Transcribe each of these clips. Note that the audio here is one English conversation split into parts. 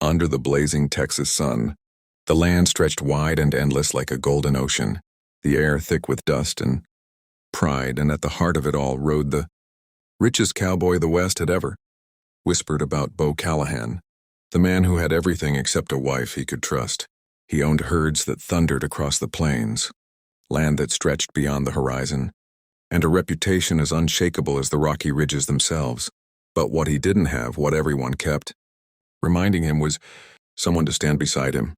Under the blazing Texas sun, the land stretched wide and endless like a golden ocean, the air thick with dust and pride, and at the heart of it all rode the richest cowboy the West had ever whispered about Bo Callahan, the man who had everything except a wife he could trust. He owned herds that thundered across the plains, land that stretched beyond the horizon, and a reputation as unshakable as the rocky ridges themselves. But what he didn't have, what everyone kept, reminding him, was someone to stand beside him.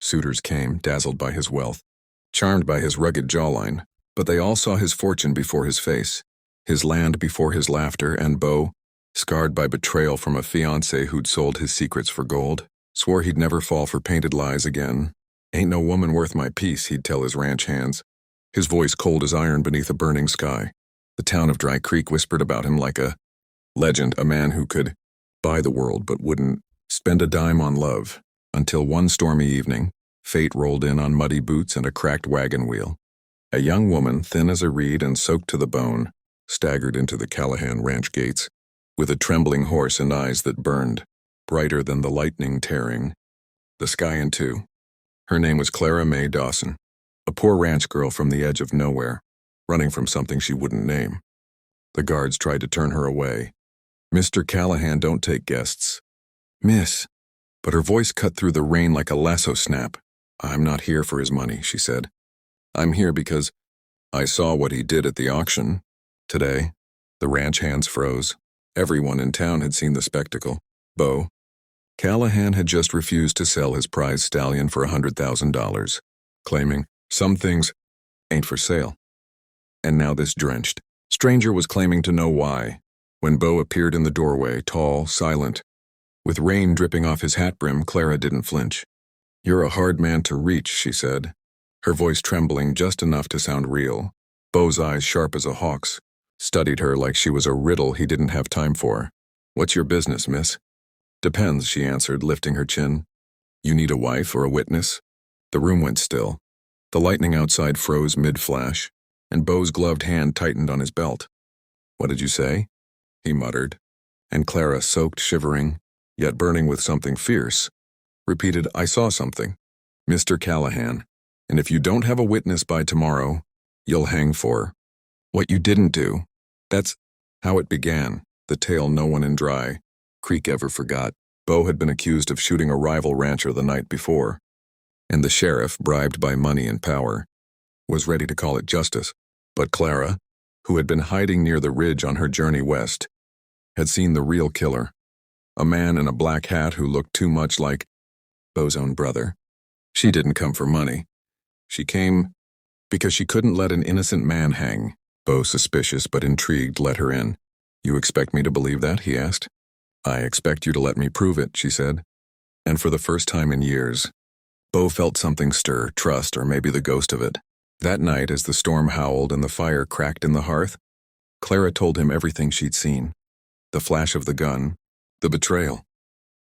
Suitors came, dazzled by his wealth, charmed by his rugged jawline, but they all saw his fortune before his face, his land before his laughter, and Bo, scarred by betrayal from a fiancé who'd sold his secrets for gold, swore he'd never fall for painted lies again. "Ain't no woman worth my peace," he'd tell his ranch hands, his voice cold as iron beneath a burning sky. The town of Dry Creek whispered about him like a legend, a man who could buy the world but wouldn't spend a dime on love, until one stormy evening, fate rolled in on muddy boots and a cracked wagon wheel. A young woman, thin as a reed and soaked to the bone, staggered into the Callahan ranch gates, with a trembling horse and eyes that burned, brighter than the lightning tearing the sky in two. Her name was Clara Mae Dawson, a poor ranch girl from the edge of nowhere, running from something she wouldn't name. The guards tried to turn her away. "Mr. Callahan don't take guests." "Miss," but her voice cut through the rain like a lasso snap. "I'm not here for his money," she said. "I'm here because I saw what he did at the auction today." The ranch hands froze. Everyone in town had seen the spectacle. Bo Callahan had just refused to sell his prize stallion for $100,000, claiming, "Some things ain't for sale." And now this drenched stranger was claiming to know why. When Bo appeared in the doorway, tall, silent, with rain dripping off his hat brim, Clara didn't flinch. "You're a hard man to reach," she said, her voice trembling just enough to sound real. Bo's eyes, sharp as a hawk's, studied her like she was a riddle he didn't have time for. "What's your business, miss?" "Depends," she answered, lifting her chin. "You need a wife or a witness?" The room went still. The lightning outside froze mid-flash, and Bo's gloved hand tightened on his belt. "What did you say?" he muttered, and Clara, soaked, shivering, yet burning with something fierce, repeated, "I saw something, Mr. Callahan, and if you don't have a witness by tomorrow, you'll hang for what you didn't do." That's how it began, the tale no one in Dry Creek ever forgot. Bo had been accused of shooting a rival rancher the night before, and the sheriff, bribed by money and power, was ready to call it justice. But Clara, who had been hiding near the ridge on her journey west, had seen the real killer, a man in a black hat who looked too much like Bo's own brother. She didn't come for money. She came because she couldn't let an innocent man hang. Bo, suspicious but intrigued, let her in. "You expect me to believe that?" he asked. "I expect you to let me prove it," she said. And for the first time in years, Bo felt something stir, trust, or maybe the ghost of it. That night, as the storm howled and the fire cracked in the hearth, Clara told him everything she'd seen. The flash of the gun, the betrayal,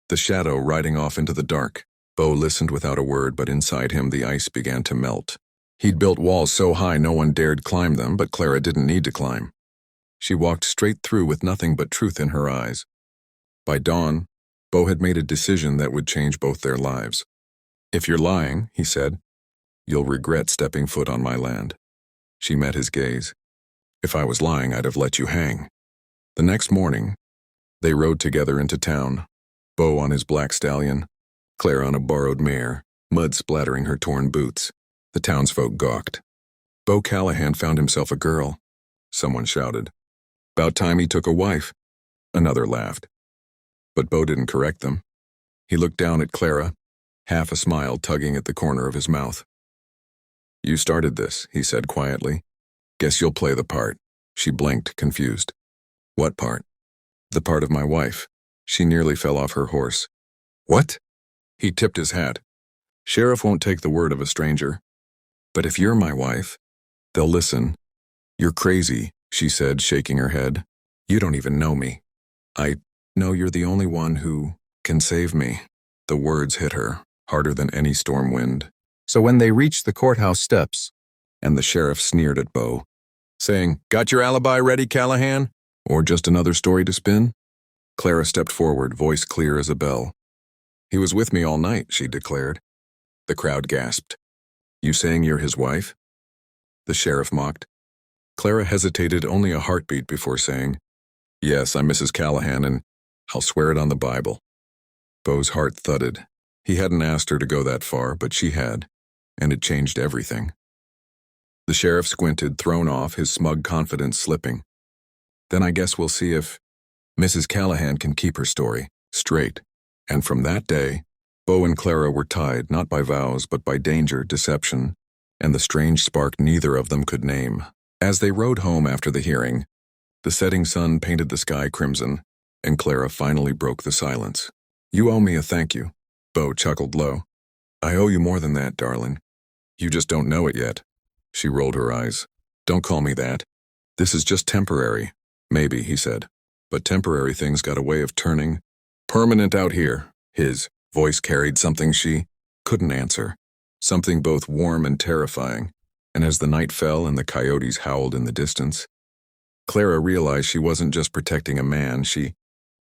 the shadow riding off into the dark. Bo listened without a word, but inside him the ice began to melt. He'd built walls so high no one dared climb them, but Clara didn't need to climb. She walked straight through with nothing but truth in her eyes. By dawn, Bo had made a decision that would change both their lives. "If you're lying," he said, "you'll regret stepping foot on my land." She met his gaze. "If I was lying, I'd have let you hang." The next morning, they rode together into town, Bo on his black stallion, Clara on a borrowed mare, mud splattering her torn boots. The townsfolk gawked. "Bo Callahan found himself a girl," someone shouted. "About time he took a wife," another laughed. But Bo didn't correct them. He looked down at Clara, half a smile tugging at the corner of his mouth. "You started this," he said quietly. "Guess you'll play the part." She blinked, confused. "What part?" "The part of my wife." She nearly fell off her horse. "What?" He tipped his hat. "Sheriff won't take the word of a stranger. But if you're my wife, they'll listen." "You're crazy," she said, shaking her head. "You don't even know me." "I know you're the only one who can save me." The words hit her, harder than any storm wind. So when they reached the courthouse steps, and the sheriff sneered at Bo, saying, "Got your alibi ready, Callahan? Or just another story to spin?" Clara stepped forward, voice clear as a bell. He was with me all night, she declared. The crowd gasped. You saying you're his wife? The sheriff mocked. Clara hesitated only a heartbeat before saying, Yes, I'm Mrs. Callahan, and I'll swear it on the Bible. Beau's heart thudded. He hadn't asked her to go that far, but she had, and it changed everything. The sheriff squinted, thrown off, his smug confidence slipping. Then I guess we'll see if Mrs. Callahan can keep her story straight. And from that day, Beau and Clara were tied not by vows but by danger, deception, and the strange spark neither of them could name. As they rode home after the hearing, the setting sun painted the sky crimson, and Clara finally broke the silence. You owe me a thank you. Beau chuckled low. I owe you more than that, darling. You just don't know it yet. She rolled her eyes. Don't call me that. This is just temporary. Maybe, he said. But temporary things got a way of turning permanent out here. His voice carried something she couldn't answer, something both warm and terrifying. And as the night fell and the coyotes howled in the distance, Clara realized she wasn't just protecting a man, she